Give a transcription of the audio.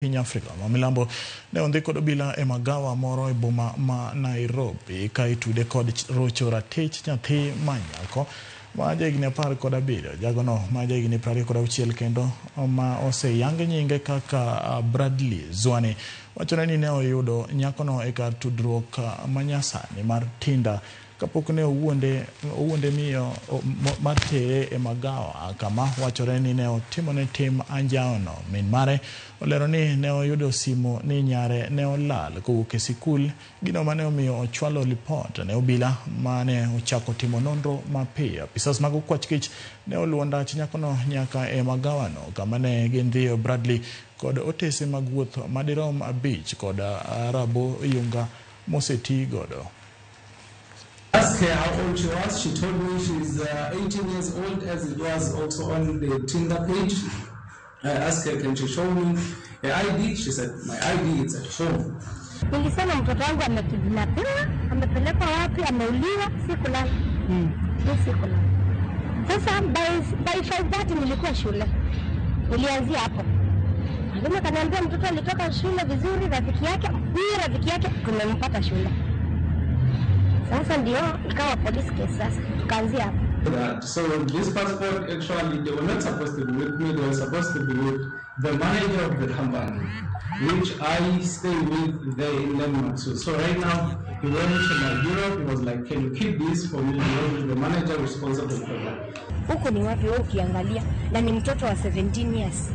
Piny Afrika ma milambo ne ondhi kod obila e magawa moro e boma ma Nairobi ka itude kod rocho ratich nyathi manyako ma jahigni 17. Jagono ma jahigni 26 kendo ma oseyang nyinge kaka Bradley Zwane wachone ni ne oyudo nyakono e kar tudruok manyasani mar Tinder kapok ne owuonde miyo matere e magawa kama wachore ni ne otimone tim anjaono. Min mare olero ni ne oyudo simu ni nyare ne olal kowuok e sikul, gino mane omiyo ochwalo lipot ne obila mane ochako timo nonro mapiyo. Apisas mag okwach kich ne oluwo ndach nyakono nyaka e magawano kama ne gindhiyo. Bradley kod otese mag wuoth madirom 5 kod rabo yunga moseti godo. Asked her how old she was. She told me she's 18 years old, as it was also on the Tinder page. I asked her, can she show me her ID? She said, my ID is at home. Nilisema mtoto wangu amekidnapiwa, amepelekwa wapi, ameuliwa, sikulala. Sikulala. Sasa by 5:30 nilikuwa shule. Nilianzia hapo. Mwalimu kaniambia mtoto alitoka shule vizuri, rafiki yake tumempata shule. Sasa ndio ikawa police case sasa. Tukaanzia hapo. So this passport, actually, they were not supposed to be with me. They were supposed to be with the manager of the company, which I stay with there in Denmark. So right now, he went to my Europe. He was like, can you keep this for me? He was the manager responsible for that. Huko ni wapi wewe ukiangalia na ni mtoto wa 17 years.